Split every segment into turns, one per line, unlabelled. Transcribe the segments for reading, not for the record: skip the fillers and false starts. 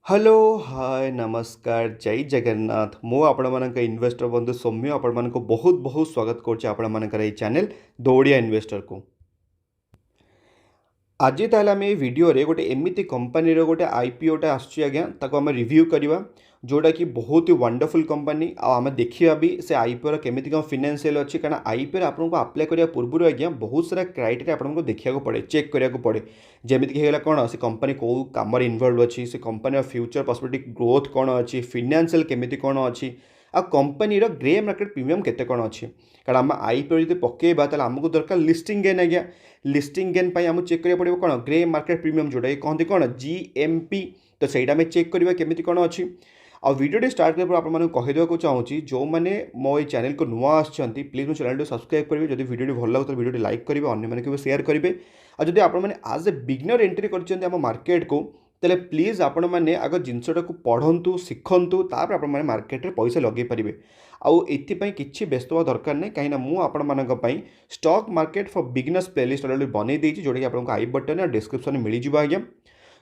Hello hi नमस्कार जय जगन्नाथ मु आपण मानक इन्वेस्टर बंधु सौम्य आपण मानक बहुत बहुत स्वागत करुच्चे आपण मानकर ये चैनल दौड़िया इन्वेस्टर को। आज ताहले आम वीडियो रे गोटे एमती कंपनी गोटे आईपीओटे आसो आम रिव्यू करवा जोटा कि बहुत ही वंडरफुल कंपनी आम देखा भी से आईपीओ केमी कौन फिनान्शियल अच्छी कारण आईपीओ आपको अप्लाई करने पूर्व आज्ञा बहुत सारा क्राइटेरिया आपको देखा पड़े चेक कराया पड़े जमीक होगा कौन से कंपनी कौ कम इनवल्व अच्छी से कंपनी फ्यूचर पर्सपेक्टिव ग्रोथ कौन अच्छी फिनान्शियल केमी कौन अच्छी आ कंपनी ग्रे मार्केट प्रीमियम केते कौन अच्छी कारण आम आईपीओ जो पकेबा ताले आमको दरकार लिस्टिंग गेन आज्ञा लिस्टिंग गेन आमको चेक करा पड़ो कौन ग्रे मार्केट प्रीमियम जोटा कहते कौन जीएमपी तो सहीटा आम चेक करवा केमी कौन अच्छी आ वीडियो स्टार्ट कर आपको कहीदेक चाहूँगी जो मैंने मो ये चैनल को नुआ आसछंती प्लीज मो चैनल सब्सक्राइब करेंगे जब वीडियो भल लगे तो वीडियो लाइक करेंगे अन्य शेयर करेंगे और जब आपने आज ए बिगनर एंट्री कर मार्केट को तेल प्लीज आपण मैंने आग जिनसटा को पढ़ु शिखु तापर आप मार्केट में पैसा लगे पारे आउ एपाई किसी व्यस्त हवा दरकार नहीं कहीं मुझे stock market for beginners playlist already बनई देती जोटा कि आपको आई बटन और डिस्क्रिप्शन मिल जाए आज्ञा।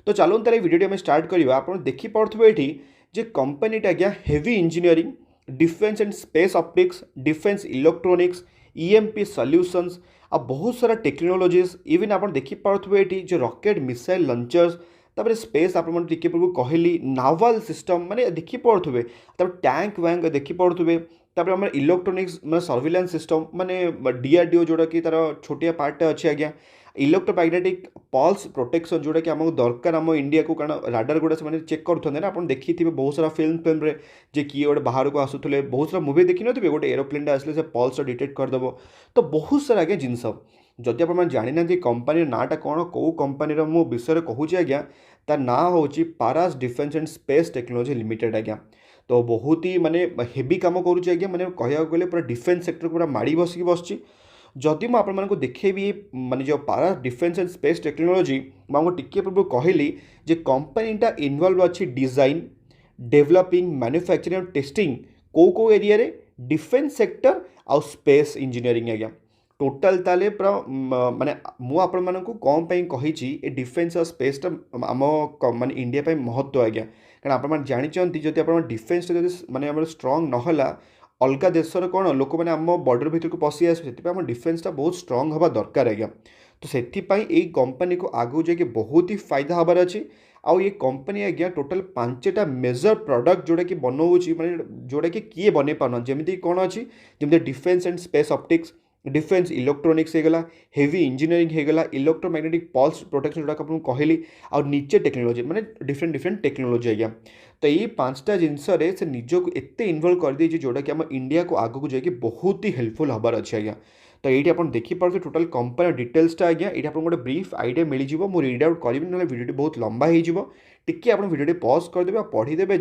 तो चलो ताले वीडियो आम स्टार्ट करवा आप देखिपे ये जे कंपनीटा आज्ञा heavy engineering defence and space optics defence electronics EMP solutions आ बहुत सारा टेक्नोलॉजीज इवन आप देखिपे ये जो रॉकेट मिसाइल लॉन्चर्स तापर स्पेस आप पूर्व कहली नावाल सिस्टम माने देखिपे टैंक वैंक देखिपे आम इलेक्ट्रोनिक्स मैं सर्विलांस सिस्टम माने डीआरडीओ जोड़ा कि तार छोटिया पार्ट अच्छे आज्ञा इलेक्ट्रोमैग्नेटिक पल्स प्रोटेक्शन जोटा कि आमको दरकार आम इंडिया को कारण राडार गुड़ा से चेक करूँ ना आप देखी थे बहुत सारा फिल्म जे किए गोटे बाहर को आसूले बहुत सारा मुवी देखी थे गोटे एरोप्लेन आसले से पल्स डिटेक्ट करदेव तो बहुत सारा आज्ञा जिनस जदि आप जानी ना कंपनी नाटा कौन कौ कंपनी मो विषय कहूँ आज्ञा तार ना हूँ Paras defence and space technology limited आज्ञा। तो बहुत ही माने हेवी कम करुँचे आज्ञा मैंने कहूँ गले पूरा डिफेन्स सेक्टर पूरा माड़ी बसिक बस जदि मुझे आपको देखेबी माने जो पारा डिफेन्स एंड स्पेस टेक्नोलॉजी मुझे टिके पूर्व कहली जे कंपनीटा इनवल्व अच्छी डिजाइन डेवलपिंग मैन्युफैक्चरिंग और टेस्टिंग कौ एरिया रे डिफेन्स सेक्टर आउ स्पेस इंजीनियरिंग आज्ञा टोटाल ताले पूरा माने मुझे कौन कही डिफेन्स और स्पेसटा आम माने इंडिया पे महत्व आज्ञा कारण आप जानते जब आप डिफेन्स माने स्ट्रंग नहला अलग देशर कौन लोक मैंने आम बॉर्डर भर को पशि आसो आम डिफेन्सटा बहुत स्ट्रंग हवा दरकार आज्ञा। तो से कंपनी को आगू जाके बहुत ही फायदा हबार अच्छी आउ ये कंपनी आज्ञा टोटाल 5टा मेजर प्रोडक्ट जोड़ा कि बनाऊँगी माने जोड़ा कि किए बन पारना जमी कौन अच्छी जमी defence and space optics defence electronics होगला हेवी इंजीनियरिंग होगला इलेक्ट्रोमैग्नेटिक पल्स प्रोटेक्शन जोटा आपको कहली और नीचे टेक्नोलॉजी माने डिफरेंट डिफरेंट टेक्नोलॉजी आज्ञा। तो ये 5टा जिनस से निजक एत इनवल्व कर दी जोटा कि आम इंडिया को आगू जाकि बहुत ही हेल्पफुल हबार अच्छे आज्ञा। तो ये आप देखिपे टोटाल कंपनी डिटेल्सटा आज्ञा ये आपको गोटे ब्रीफ आइडिया मिल जाए मुझे रीड आउट करी ना वीडियो बहुत लंबा हो टिके आप वीडियो पॉज करदे पढ़ीदेवे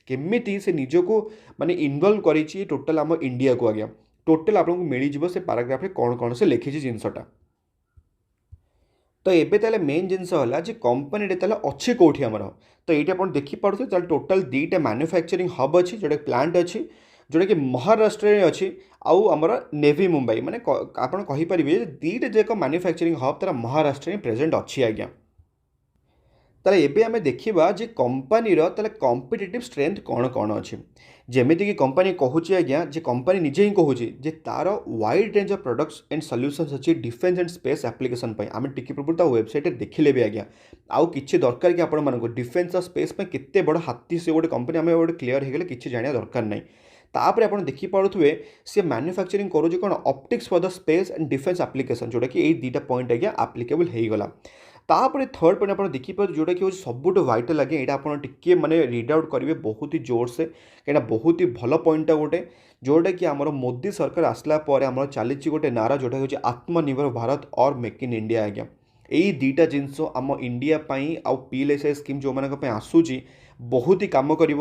केमी से निजक माने इनवल्व कर टोटाल आम इंडिया को आज्ञा टोटाल आपको मिल से पैराग्राफ में कौन कौन से लिखी जिनसटा। तो ये ताले मेन जिनस है जे कंपनी अच्छे कौटी आमर तो ये आप देखिपे टोटाल 2टा मैन्युफैक्चरिंग हब अच्छी जोटा प्लांट अच्छी जोटा कि महाराष्ट्र में अच्छी आउ आमर नेवी मुंबई माने आप कहीपर 2टा जाक मैन्युफैक्चरिंग हब तार महाराष्ट्र में प्रेजेंट अच्छी आज्ञा। ताले एबे आमे देखिबा जे कंपनीर ताले कॉम्पिटिटिव स्ट्रेंथ कौन कौन अच्छे जमीक कि कंपनी कहूँ आज्ञा जे कंपनी निजे ही कहूँ जे तार wide range of products and solutions अच्छी डिफेन्स एंड स्पेस एप्लिकेशन आम टिके पूर्व वेबसाइट देखिले भी आज्ञा आउ कि दरकार कि आपण डिफेन्स और स्पेस केते बड़ हाथी से गोटे कंपनी आम गोटे क्लीयर हो गले कि जाना दरकार नहीं तापर आप देखिपे सी मैन्युफैक्चरिंग करुचे कौन optics for the space and defence application जोटा कि 2टा पॉइंट आज्ञा आप्लिकेबल होगला। तापर थर्ड पॉइंट आप देखिए जोटा कि सबुठ वाइटल आगे यहाँ आप टिके माने रीड आउट करेंगे बहुत ही जोर से कहीं बहुत ही भल पॉइंटा गोटे जोटा कि आम मोदी सरकार आसला आम चली गोटे नारा जोटा कि आत्मनिर्भर भारत और मेक इन इंडिया आज्ञा यही 2टा जिनस आम इंडिया आउ PLSI स्कीम जो मानक आसूची बहुत ही कम कर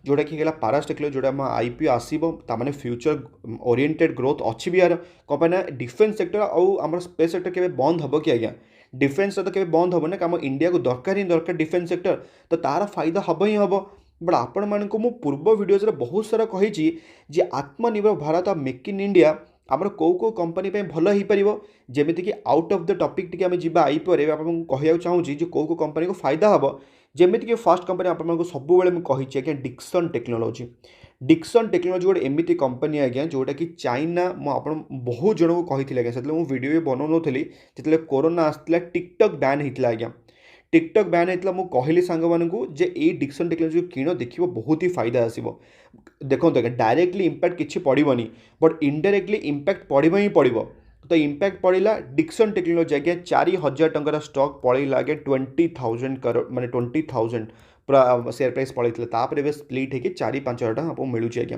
जोटा कि पारास टेक्नोलॉजी जोटा आम आईपीओ आसो ताने फ्यूचर ओरिएंटेड ग्रोथ अच्छी भी यार कौन डिफेन्स सेक्टर आउ आम स्पेस सेक्टर के बंद हम कि आज्ञा डिफेन्स तो केवे बंद हम ना आम इंडिया को दरकार ही दरकार डिफेन्स सेक्टर तो तार फायदा हम ही हम बट आपण मानक मु पूर्व वीडियोज बहुत सारा कही जे आत्मनिर्भर भारत और मेक इन इंडिया आमर कौ कौ कंपनी भल हो पार जमीक आउट ऑफ द टॉपिक टी आम जी आईपीओ आपको कहूँ चाहिए जो कौ कौ कंपनी को फायदा हम ଯେମିତିକି ଫାର୍ଷ୍ଟ କମ୍ପାନୀ ଆପଣମାନଙ୍କୁ ସବୁବେଳେ ମୁଁ କହିଛି ଆଜ୍ଞା ଡିକ୍ସନ୍ ଟେକ୍ନୋଲୋଜି। ଡିକ୍ସନ୍ ଟେକ୍ନୋଲୋଜି ଗୋଟେ ଏମିତି କମ୍ପାନୀ ଆଜ୍ଞା ଯେଉଁଟାକି ଚାଇନା, ମୁଁ ଆପଣ ବହୁତ ଜଣଙ୍କୁ କହିଥିଲି ଆଜ୍ଞା, ସେତେବେଳେ ମୁଁ ଭିଡ଼ିଓ ବି ବନାଉନଥିଲି ଯେତେବେଳେ କୋରୋନା ଆସିଥିଲା, ଟିକଟକ୍ ବ୍ୟାନ୍ ହେଇଥିଲା ଆଜ୍ଞା। ଟିକଟକ୍ ବ୍ୟାନ୍ ହେଇଥିଲା, ମୁଁ କହିଲି ସାଙ୍ଗମାନଙ୍କୁ ଯେ ଏଇ ଡିକ୍ସନ୍ ଟେକ୍ନୋଲୋଜି କିଣ, ଦେଖିବ ବହୁତ ହି ଫାଇଦା ଆସିବ। ଦେଖନ୍ତୁ ଆଜ୍ଞା, ଡାଇରେକ୍ଟଲି ଇମ୍ପାକ୍ଟ କିଛି ପଡ଼ିବନି, ବଟ୍ ଇନଡାଇରେକ୍ଟଲି ଇମ୍ପାକ୍ଟ ପଡ଼ିବ ହିଁ ପଡ଼ିବ। ତ ଇମ୍ପାକ୍ଟ ପଡ଼ିଲା, ଡିକ୍ସନ୍ ଟେକ୍ନୋଲୋଜି ଆଜ୍ଞା 4000 ଟଙ୍କାର ଷ୍ଟକ୍ ପଳେଇଲା ଆଜ୍ଞା 20,000 କରୋଡ଼, ମାନେ 20,000 ପୁରା ସେୟାର ପ୍ରାଇସ୍ ପଳେଇଥିଲା। ତାପରେ ଏବେ ସ୍ପ୍ଲିଟ୍ ହେଇକି 4-5 ହଜାର ଟଙ୍କା ଆପଣଙ୍କୁ ମିଳୁଛି ଆଜ୍ଞା।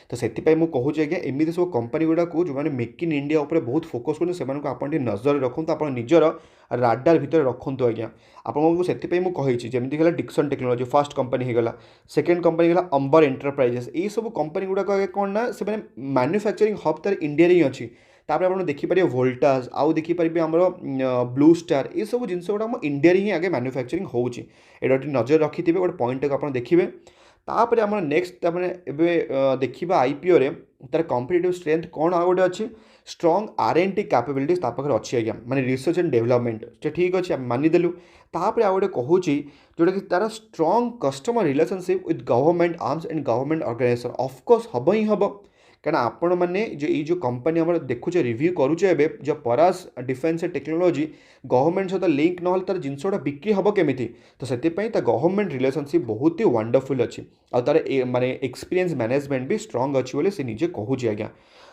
ତ ସେଥିପାଇଁ ମୁଁ କହୁଛି ଆଜ୍ଞା, ଏମିତି ସବୁ କମ୍ପାନୀ ଗୁଡ଼ାକୁ ଯେଉଁମାନେ ମେକ୍ ଇନ୍ ଇଣ୍ଡିଆ ଉପରେ ବହୁତ ଫୋକସ୍ କରୁଛନ୍ତି, ସେମାନଙ୍କୁ ଆପଣ ଟିକେ ନଜରରେ ରଖନ୍ତୁ, ଆପଣ ନିଜର ରାଡାର ଭିତରେ ରଖନ୍ତୁ ଆଜ୍ଞା। ଆପଣଙ୍କୁ ସେଥିପାଇଁ ମୁଁ କହିଛି, ଯେମିତି ହେଲା ଡିକ୍ସନ୍ ଟେକ୍ନୋଲୋଜି ଫାର୍ଷ୍ଟ କମ୍ପାନୀ ହେଇଗଲା, ସେକେଣ୍ଡ କମ୍ପାନୀ ହେଲା ଅମ୍ବର ଏଣ୍ଟରପ୍ରାଇଜେସ୍। ଏଇସବୁ କମ୍ପାନୀ ଗୁଡ଼ାକ ଆଜ୍ଞା କ'ଣ ନା, ସେମାନେ ମାନୁଫ୍ୟାକ୍ଚରିଂ ହବ୍ ତାର ଇଣ୍ଡିଆରେ ହିଁ ଅଛି। ତାପରେ ଆପଣ ଦେଖିପାରିବେ ଭୋଲ୍ଟାସ୍, ଆଉ ଦେଖିପାରିବେ ଆମର ବ୍ଲୁ ଷ୍ଟାର, ଏସବୁ ଜିନିଷ ଗୁଡ଼ା ଆମ ଇଣ୍ଡିଆରେ ହିଁ ଆଗେ ମାନୁଫ୍ୟାକ୍ଚରିଂ ହେଉଛି। ଏଇଟା ଟିକେ ନଜର ରଖିଥିବେ, ଗୋଟେ ପଏଣ୍ଟଟାକୁ ଆପଣ ଦେଖିବେ। ତାପରେ ଆମର ନେକ୍ସଟ ତାମାନେ ଏବେ ଦେଖିବା ଆଇପିଓରେ ତାର କମ୍ପିଟେଟିଭ୍ ଷ୍ଟ୍ରେନ୍ଥ କ'ଣ ଆଉ ଗୋଟେ ଅଛି, ଷ୍ଟ୍ରଙ୍ଗ R&D କ୍ୟାପାବିଲିଟିଜ୍ ତା ପାଖରେ ଅଛି ଆଜ୍ଞା, ମାନେ ରିସର୍ଚ୍ଚ ଆଣ୍ଡ ଡେଭଲପମେଣ୍ଟ। ସେ ଠିକ୍ ଅଛି, ଆମେ ମାନିଦେଲୁ। ତାପରେ ଆଉ ଗୋଟେ କହୁଛି ଯେଉଁଟାକି ତାର strong customer relationship with government arms and government organisation. Of course ହେବ ହିଁ ହେବ, କାରଣ ଆପଣମାନେ ଏଇ ଯେଉଁ କମ୍ପାନୀ ଆମର ଦେଖୁଛେ, ରିଭ୍ୟୁ କରୁଛେ ଏବେ, ଯେଉଁ ପରାସ ଡିଫେନ୍ସ ଟେକ୍ନୋଲୋଜି, ଗଭର୍ଣ୍ଣମେଣ୍ଟ ସହିତ ଲିଙ୍କ୍ ନହେଲେ ତାର ଜିନିଷ ଗୁଡ଼ା ବିକ୍ରି ହେବ କେମିତି? ତ ସେଥିପାଇଁ ତା ଗଭର୍ଣ୍ଣମେଣ୍ଟ ରିଲେସନସିପ୍ ବହୁତ ହି ୱାଣ୍ଡରଫୁଲ୍ ଅଛି, ଆଉ ତାର ମାନେ ଏକ୍ସପିରିଏନ୍ସ ମ୍ୟାନେଜମେଣ୍ଟ ବି ଷ୍ଟ୍ରଙ୍ଗ ଅଛି ବୋଲି ସେ ନିଜେ କହୁଛି ଆଜ୍ଞା।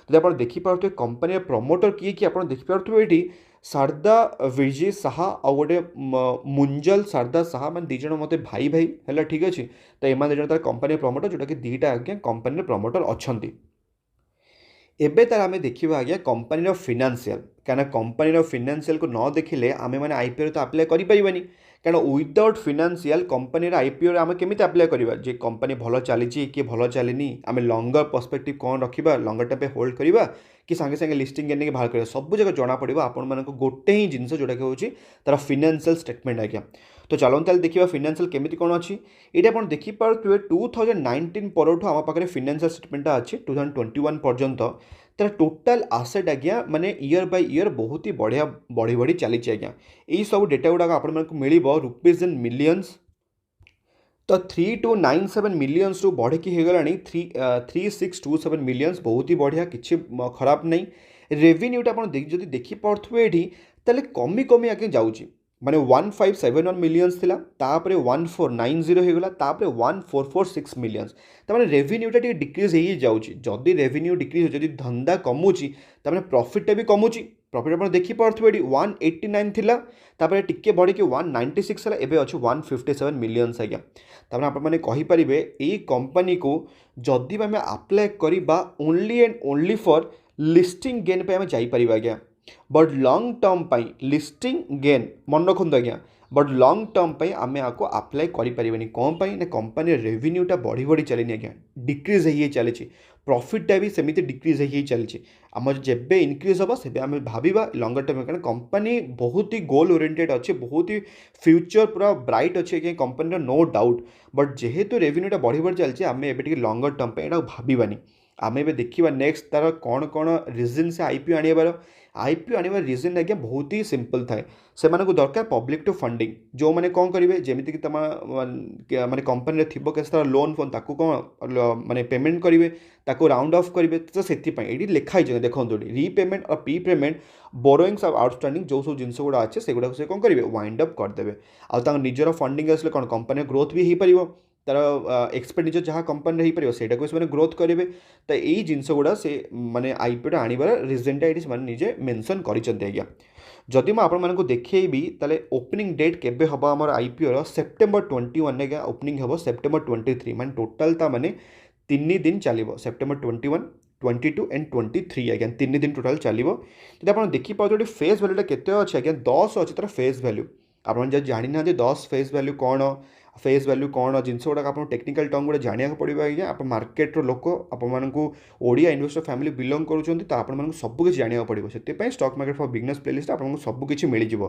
ଯଦି ଆପଣ ଦେଖିପାରୁଥିବେ କମ୍ପାନୀର ପ୍ରମୋଟର କିଏ କିଏ, ଆପଣ ଦେଖିପାରୁଥିବେ ଏଇଠି ଶାରଦା ବିଜୟ ଶାହା ଆଉ ଗୋଟେ ମୁଞ୍ଜଲ ଶାରଦା ଶାହା, ମାନେ ଦୁଇ ଜଣ ମୋତେ ଭାଇ ଭାଇ ହେଲା, ଠିକ୍ ଅଛି। ତ ଏମାନେ ଦୁଇ ଜଣ ତାର କମ୍ପାନୀର ପ୍ରମୋଟର, ଯେଉଁଟାକି ଦୁଇଟା ଆଜ୍ଞା କମ୍ପାନୀର ପ୍ରମୋଟର ଅଛନ୍ତି। ଏବେ ତାର ଆମେ ଦେଖିବା ଆଜ୍ଞା କମ୍ପାନୀର ଫିନାନ୍ସିଆଲ, କାରଣ କମ୍ପାନୀର ଫିନାନ୍ସିଆଲକୁ ନ ଦେଖିଲେ ଆମେମାନେ ଆଇପିଓରେ ତ ଆପ୍ଲାଏ କରିପାରିବାନି, କାରଣ ୱିଦାଉଟ୍ ଫିନାନ୍ସିଆଲ କମ୍ପାନୀର ଆଇପିଓରେ ଆମେ କେମିତି ଆପ୍ଲାଏ କରିବା? ଯେ କମ୍ପାନୀ ଭଲ ଚାଲିଛି କି ଭଲ ଚାଲିନି, ଆମେ ଲଙ୍ଗର ପର୍ସପେକ୍ଟିଭ୍ କ'ଣ ରଖିବା, ଲଙ୍ଗର ଟାଇମ୍ ପାଇଁ ହୋଲ୍ଡ କରିବା କି ସାଙ୍ଗେ ସାଙ୍ଗେ ଲିଷ୍ଟିଂ ନେଇକି ବାହାର କରିବା, ସବୁ ଯାକ ଜଣାପଡ଼ିବ ଆପଣମାନଙ୍କୁ ଗୋଟେ ହିଁ ଜିନିଷ, ଯେଉଁଟାକି ହେଉଛି ତାର ଫିନାନ୍ସିଆଲ ଷ୍ଟେଟମେଣ୍ଟ ଆଜ୍ଞା। ତ ଚାଲନ୍ତୁ ତାହେଲେ ଦେଖିବା ଫିନାନ୍ସିଆଲ କେମିତି କ'ଣ ଅଛି। ଏଇଟା ଆପଣ ଦେଖିପାରୁଥିବେ 2019 ପରଠୁ ଆମ ପାଖରେ ଫିନାନ୍ସିଆଲ ଷ୍ଟେଟମେଣ୍ଟଟା ଅଛି 2021 ପର୍ଯ୍ୟନ୍ତ। ତାର ଟୋଟାଲ ଆସେଟ୍ ଆଜ୍ଞା, ମାନେ ଇୟର ବାଇ ଇୟର ବହୁତ ହି ବଢ଼ିଆ ବଢ଼ି ବଢ଼ି ଚାଲିଛି ଆଜ୍ଞା। ଏଇ ସବୁ ଡେଟା ଗୁଡ଼ାକ ଆପଣମାନଙ୍କୁ ମିଳିବ ରୁପିଜ୍ ଇନ୍ ମିଲିୟନ୍ସ। ତ 3297 ମିଲିୟନ୍ସରୁ ବଢ଼ିକି ହେଇଗଲାଣି 3627 ମିଲିୟନ୍ସ, ବହୁତ ହି ବଢ଼ିଆ, କିଛି ଖରାପ ନାହିଁ। ରେଭିନ୍ୟୁଟା ଆପଣ ଯଦି ଦେଖିପାରୁଥିବେ ଏଇଠି, ତାହେଲେ କମି କମି ଆଜ୍ଞା ଯାଉଛି, ମାନେ 1571 ମିଲିୟନ୍ସ ଥିଲା, ତାପରେ 1490 ହେଇଗଲା, ତାପରେ 1446 ମିଲିୟନ୍ସ। ତାମାନେ ରେଭିନ୍ୟୁଟା ଟିକେ ଡିକ୍ରିଜ୍ ହେଇଯାଉଛି। ଯଦି ରେଭିନ୍ୟୁ ଡିକ୍ରିଜ୍, ଯଦି ଧନ୍ଦା କମୁଛି, ତାମାନେ ପ୍ରଫିଟ୍ଟା ବି କମୁଛି। ପ୍ରଫିଟ୍ ଆପଣ ଦେଖିପାରୁଥିବେ ଏଠି 189 ଥିଲା, ତାପରେ ଟିକେ ବଢ଼ିକି 196 ହେଲା, ଏବେ ଅଛି 157 ମିଲିୟନ୍ସ ଆଜ୍ଞା। ତାମାନେ ଆପଣମାନେ କହିପାରିବେ ଏଇ କମ୍ପାନୀକୁ ଯଦି ଆମେ ଆପ୍ଲାଏ କରିବା only and only for listing gain ପାଇଁ ଆମେ ଯାଇପାରିବା ଆଜ୍ଞା, ବଟ୍ ଲଙ୍ଗ୍ ଟର୍ମ ପାଇଁ ଲିଷ୍ଟିଂ ଗେନ୍ ମନେ ରଖନ୍ତୁ ଆଜ୍ଞା, ବଟ୍ ଲଙ୍ଗ୍ ଟର୍ମ ପାଇଁ ଆମେ ଆକୁ ଆପ୍ଲାଏ କରିପାରିବାନି। କ'ଣ ପାଇଁ ନା କମ୍ପାନୀର ରେଭିନ୍ୟୁଟା ବଢ଼ି ବଢ଼ି ଚାଲିନି ଆଜ୍ଞା, ଡିକ୍ରିଜ୍ ହେଇ ଚାଲିଛି। ପ୍ରଫିଟ୍ଟା ବି ସେମିତି ଡିକ୍ରିଜ୍ ହେଇ ଚାଲିଛି। ଆମର ଯେବେ ଇନକ୍ରିଜ୍ ହେବ ସେବେ ଆମେ ଭାବିବା ଲଙ୍ଗର ଟର୍ମ, କାରଣ କମ୍ପାନୀ ବହୁତ ହି ଗୋଲ୍ ଓରିଏଣ୍ଟେଡ୍ ଅଛି, ବହୁତ ହି ଫ୍ୟୁଚର୍ ପୁରା ବ୍ରାଇଟ୍ ଅଛି ଆଜ୍ଞା କମ୍ପାନୀର, ନୋ ଡାଉଟ୍। ବଟ୍ ଯେହେତୁ ରେଭିନ୍ୟୁଟା ବଢ଼ି ବଢ଼ି ଚାଲିଛି, ଆମେ ଏବେ ଟିକେ ଲଙ୍ଗର ଟର୍ମ ପାଇଁ ଏଇଟା ଭାବିବାନି। ଆମେ ଏବେ ଦେଖିବା ନେକ୍ସଟ ତାର କ'ଣ କ'ଣ ରିଜନ୍ ସେ ଆଇପିଓ ଆଣିବାର। ଆଇପିଓ ଆଣିବାର ରିଜନ୍ ଆଜ୍ଞା ବହୁତ ହି ସିମ୍ପଲ୍ ଥାଏ, ସେମାନଙ୍କୁ ଦରକାର ପବ୍ଲିକ୍ ଟୁ ଫଣ୍ଡିଂ। ଯେଉଁମାନେ କ'ଣ କରିବେ, ଯେମିତିକି ତମ ମାନେ କମ୍ପାନୀରେ ଥିବ କେତେ ସାରା ଲୋନ୍ ଫୋନ୍, ତାକୁ କ'ଣ ମାନେ ପେମେଣ୍ଟ କରିବେ, ତାକୁ ରାଉଣ୍ଡ ଅଫ୍ କରିବେ। ତ ସେଥିପାଇଁ ଏଇଠି ଲେଖା ହେଇଛି, ଦେଖନ୍ତୁ ଏଠି ରିପେମେଣ୍ଟ ଆଉ ପି ପେମେଣ୍ଟ, ବୋରୋଇଙ୍ଗସ୍ ଆଉ ଆଉଟଷ୍ଟାଣ୍ଡିଂ, ଯେଉଁ ସବୁ ଜିନିଷ ଗୁଡ଼ା ଅଛି ସେଗୁଡ଼ାକୁ ସେ କ'ଣ କରିବେ, ୱାଇଣ୍ଡ ଅପ୍ କରିଦେବେ। ଆଉ ତାଙ୍କ ନିଜର ଫଣ୍ଡିଂ ଆସିଲେ କ'ଣ କମ୍ପାନୀର ଗ୍ରୋଥ୍ ବି ହେଇପାରିବ, ତାର ଏକ୍ସପେଣ୍ଡିଚର ଯାହା କମ୍ପାନୀରେ ହେଇପାରିବ ସେଇଟାକୁ ସେମାନେ ଗ୍ରୋଥ୍ କରିବେ। ତ ଏଇ ଜିନିଷ ଗୁଡ଼ା ସେ ମାନେ ଆଇପିଓଟା ଆଣିବାର ରିଜନ୍ଟା ଏଇଠି ସେମାନେ ନିଜେ ମେନସନ୍ କରିଛନ୍ତି ଆଜ୍ଞା। ଯଦି ମୁଁ ଆପଣମାନଙ୍କୁ ଦେଖେଇବି ତାହେଲେ ଓପନିଂ ଡେଟ୍ କେବେ ହେବ ଆମର ଆଇପିଓର, ସେପ୍ଟେମ୍ବର 21 ଆଜ୍ଞା ଓପନିଂ ହେବ, ସେପ୍ଟେମ୍ବର 23, ମାନେ ଟୋଟାଲ୍ ତା ମାନେ 3 ଦିନ ଚାଲିବ, ସେପ୍ଟେମ୍ବର 21, 22 ଆଣ୍ଡ 23 ଆଜ୍ଞା, 3 ଦିନ ଟୋଟାଲ୍ ଚାଲିବ। ଯଦି ଆପଣ ଦେଖିପାରୁଥିବେ ଏଠି ଫେସ୍ ଭ୍ୟାଲ୍ୟୁଟା କେତେ ଅଛି ଆଜ୍ଞା, 10 ଅଛି ତାର ଫେସ୍ ଭ୍ୟାଲ୍ୟୁ। ଆପଣ ଯଦି ଜାଣିନାହାନ୍ତି 10 ଫେସ୍ ଭ୍ୟାଲ୍ୟୁ କ'ଣ, ଫେସ୍ ଭ୍ୟାଲ୍ୟୁ କ'ଣ, ଜିନିଷ ଗୁଡ଼ାକ ଆପଣ ଟେକ୍ନିକାଲ୍ ଟର୍ମ ଗୁଡ଼ା ଜାଣିବାକୁ ପଡ଼ିବ ଆଜ୍ଞା। ଆପଣ ମାର୍କେଟର ଲୋକ, ଆପଣମାନଙ୍କୁ ଓଡ଼ିଆ ଇନଭେଷ୍ଟର ଫ୍ୟାମିଲି ବିଲଙ୍ଗ କରୁଛନ୍ତି, ତ ଆପଣମାନଙ୍କୁ ସବୁ କିଛି ଜାଣିବାକୁ ପଡ଼ିବ। ସେଥିପାଇଁ ଷ୍ଟକ୍ ମାର୍କେଟ ଫର୍ ବିଗନର୍ସ ପ୍ଲେଲିଷ୍ଟ ଆପଣଙ୍କୁ ସବୁ କିଛି ମିଳିଯିବ।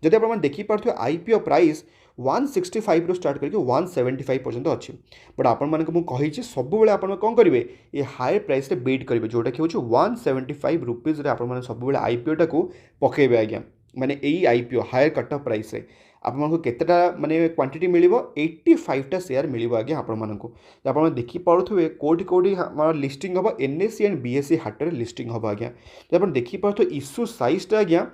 ଯଦି ଆପଣମାନେ ଦେଖିପାରୁଥିବେ ଆଇପିଓ ପ୍ରାଇସ୍ 165ରୁ ଷ୍ଟାର୍ଟ କରିକି 175 ପର୍ଯ୍ୟନ୍ତ ଅଛି। ବଟ୍ ଆପଣମାନଙ୍କୁ ମୁଁ କହିଛି ସବୁବେଳେ ଆପଣ କ'ଣ କରିବେ, ଏ ହାୟର ପ୍ରାଇସ୍ରେ ବିଟ୍ କରିବେ, ଯେଉଁଟାକି ହେଉଛି 175 ରୁପିଜ୍ରେ ଆପଣମାନେ ସବୁବେଳେ ଆଇପିଓଟାକୁ ପକାଇବେ ଆଜ୍ଞା, ମାନେ ଏଇ ଆଇପିଓ ହାୟର କଟ୍ ଅଫ୍ ପ୍ରାଇସ୍ରେ। आपको केतेटा माने क्वांटिटी मिलिबो 85टा शेयर मिलिबो आज्ञा आपको आप देखि पारुथुबे कोठी कोठी हमार लिस्टिंग हम एनएससी एंड बीएससी हाट रे लिस्टिंग हम आज्ञा आप देखि पारुथु इश्यू साइजटा आज्ञा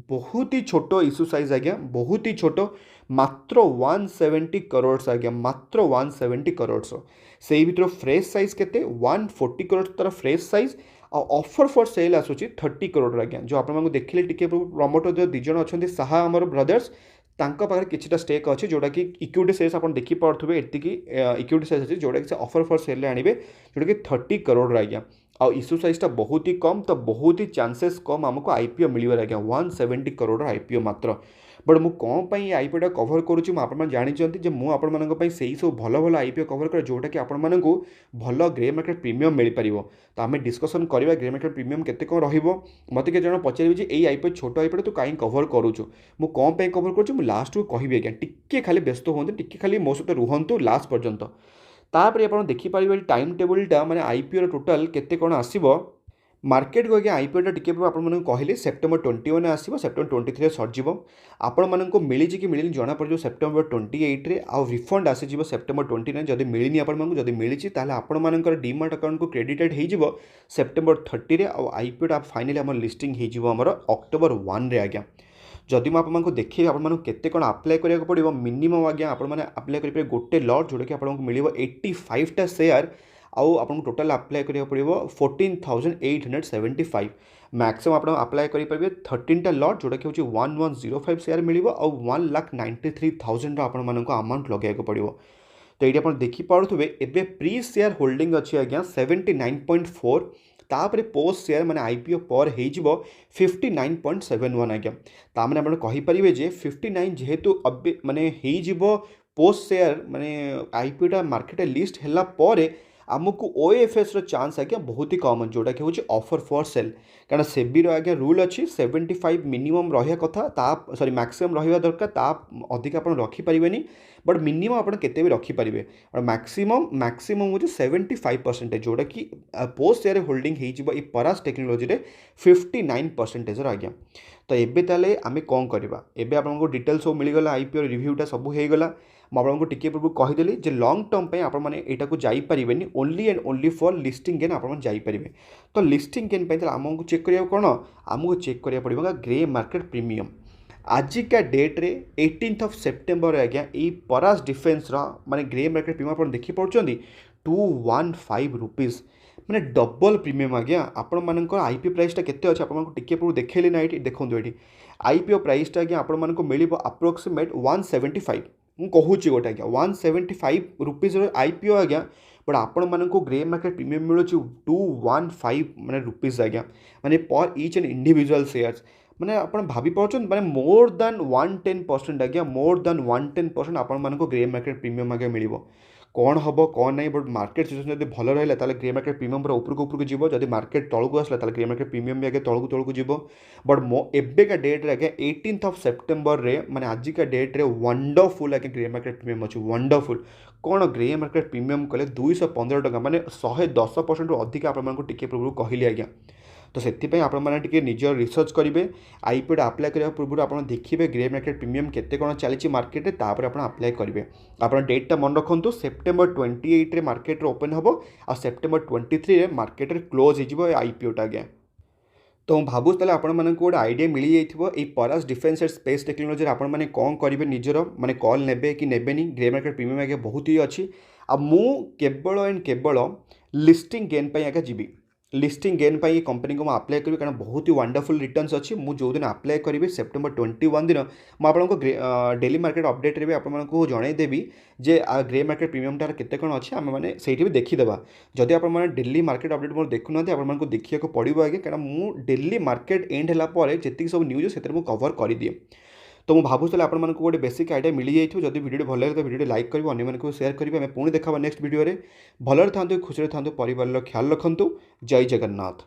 बहुत ही छोट इश्यू साइज आज्ञा बहुत ही छोट मात्र 170 करोड़ आज्ञा मात्र 170 करोड़ से भर फ्रेश साइज केते 140 करोड़ तार fresh size offer for sale आसूची 30 करोड़ आज्ञा जो आप देखिले टिके प्रमोटर जो दिज अच्छा साहा आमर ब्रदर्स तांका पाखे किछिटा स्टेक अच्छे जोटा कि इक्विटी शेयर्स आप देखिपे एतिकी इक्विटी शेयर्स अच्छे जोटा कि ऑफर फॉर सेल आनिबे जोटा कि 30 करोड़ आज्ञा आ इश्यू साइजटा बहुत ही कम तो बहुत ही चांसेस कम आमको आईपीओ मिलवर आज्ञा 170 करोड़ आईपीओ मात्र बट मु कौन पाई आईपीओटा कवर करुच्ची आप जानते जे मुझे आपण से सब भल भल आईपीओ कवर करे जोटा कि आपण मानक भल ग्रे मार्केट प्रीमियम मिल पार तो आम डिस्कसन करवा ग्रे मार्केट प्रीमियम केते कौन रत के जन पचारे ये आईपीओ छोट आईपीओ तू कहीं कवर करुचु मु कौन पाई कवर करुँ लास्ट को कहि आज्ञा टिके खाली व्यस्त हूँ टिके खाली मो सहित रुहतु लास्ट पर्यंत तापर आप देखिपारे टाइम टेबुलटा माने आईपीओ टोटाल केते कौन आसीबो मार्केट को आज्ञा आईपीओटा टिके आपको कहली सेप्टेम्बर 21 आसो सेप्टेम्बर 23 सरजिव आपको मिली कि मिलनी जना पड़ो सेप्टेम्बर 28 रे आउ रिफंड आसीज सेप्टेम्बर 29 जब मिलनी आपको जब मिली आपर डीमार्ट अकाउंट को क्रेडिटेड हो सेप्टेम्बर 30 आउ आईपीओटा फाइनाली आम लिस्टिंग होमर अक्टोबर 1 रे आज्ञा जदि मुझे देखिए आपते कौन आप्लाय करा पड़ो मिनिमम आज्ञा आप्लाय करेंगे गोटे लट जोटा कि आपको मिल 85टा शेयर आउ आपको टोटाल आप्लाय करा पड़ो 14,875 मैक्सिमम आप आप्लाय करेंगे 13टा लट जोटा कि 1105 शेयर मिल 1,93,000 आपको अमाउंट लगे पड़ो तो ये आप देखिपे एवं प्री शेयर होल्डिंग अच्छी आज्ञा 79.4 तापर पोस्ट शेयर माने आईपीओ पर हो 59.71 आज्ञा ताने आप कहींपारे जे 59 जेहेतु अबे माने हो पोस्ट शेयर माने आईपीओटा मार्केट लिस्ट है आमको ओएफएस चांस आज्ञा बहुत ही कम जोटा कि हूँ ऑफर फॉर सेल कारण सेबी आज्ञा रूल अच्छी 75 मिनिमम रहा कथा सॉरी मैक्सिमम रहा दरकार ता अधिक आप रखिपारे बट मिनिमम आप केते भी रखिपारे और मैक्सिमम हूँ 75% जोटा कि पोस्ट शेयर होल्डिंग हो परास टेक्नोलोजी 59% आज्ञा तो एबे ताले आमे कौन करवा एबे आपको डिटेल्स सब मिलगला आईपीओ रिव्यूटा सब होगला मुझे टिके पूर्व कहीदेली जे लॉन्ग टर्म पे आप जापरेनि only and only for listing gain आप जापरेंगे तो लिस्टिंग गेन पे आमको चेक करा कौन आमको चेक करा पड़ेगा ग्रे मार्केट प्रीमियम आजिका डेट रे 18 सेप्टेम्बर आज्ञा ये परास डिफेन्स माने ग्रे मार्केट प्रीमियम आप देखिपे 215 रुपीज मैंने डबल प्रीमियम आज्ञा आपण मान आईपीओ प्राइसटा केते अच्छे आपको टिके पूर्व देखली ना ये देखो ये आईपीओ प्राइसटा आज्ञा आपण मानक मिल अप्रोक्सीमेट 175 मुझे कहूँ गोटे आज्ञा 175 रुपीज आईपीओ आज्ञा बट आपण मानक ग्रे मार्केट प्रीमियम मिलूँ 215 माने रुपीज आज्ञा माने पर ईच एंड इंडिविजुअल शेयर्स माने आप भाभी पार्छ माने मोर दैन 110% आज्ञा मोर दैन 110% आपण मानक ग्रे मार्केट प्रीमियम आज्ञा मिल कौन हम कौन नहीं बट मार्केट सिचुएसन जब भल रहा ग्रे मार्केट प्रीमियम पूरा उपरको जीव जब मार्केट तौक आसला ग्रे मार्केट प्रीमियम भी आगे तौक जीव बट मो एबेका डेट रे आगे 18 सेप्टेम्बर रे माने आजिका डेट रे वंडरफुल आगे ग्रे मार्केट प्रीमियम अच्छे वंडरफुल कौन ग्रे मार्केट प्रीमियम कले 215 टका माने 110% अधिक आपको टिके पूर्व कहली आज्ञा तो से आपने निजर रिसर्च करेंगे आईपीओ आप्लाय करने पूर्व आप देखिए ग्रे मार्केट प्रीमियम केते कौन चली मार्केट तापर आप आप्लाय करेंगे आप डेटा मन रखु सेप्टेम्बर 28 रे मार्केट ओपन हम आ सेप्टेम्बर 23 रे मार्केट क्लोज हो आईपीओटा आज्ञा तो भावुँ ताले आपण मानक गोटे आइडिया मिल जाइए परास डिफेन्स एंड स्पेस टेक्नोलोजी आपण मैंने कौन करेंगे निजर माने कॉल नेबे कि नेबेनी ग्रे मार्केट प्रीमियम आगे बहुत ही अच्छी आ मु केवल एंड केवल लिस्टिंग गेन पे आगे जीवी लिस्टिंग गेन पाई कंपनी को अप्लाई करी कारण बहुत ही वंडरफुल रिटर्न्स अच्छी मुझे जो दिन अप्लाई करी सेप्टेम्बर 21 दिन मुझे डेली मार्केट अपडेट भी आपको जनईदेवी जे ग्रे मार्केट प्रीमियमटार केते कौन अच्छे आम मैंने से भी देखीदेवा जदि आप डेली मार्केट अपडेट मोर देखुना आपको देखा पड़ो आगे कारण मुझे डेली मार्केट एंड है जी सब न्यूज से कवर कर दिए तो मुझे भावुँ आपको गोटे बेसिक आइडिया मिल जाइए जब वीडियो भल लगे तो वीडियो लाइक करेंगे अन्य शेयर करेंगे आम पुणी देखा नेक्स्ट वीडियो भलरे था खुशी था परिवार ख्याल रखु जय जगन्नाथ।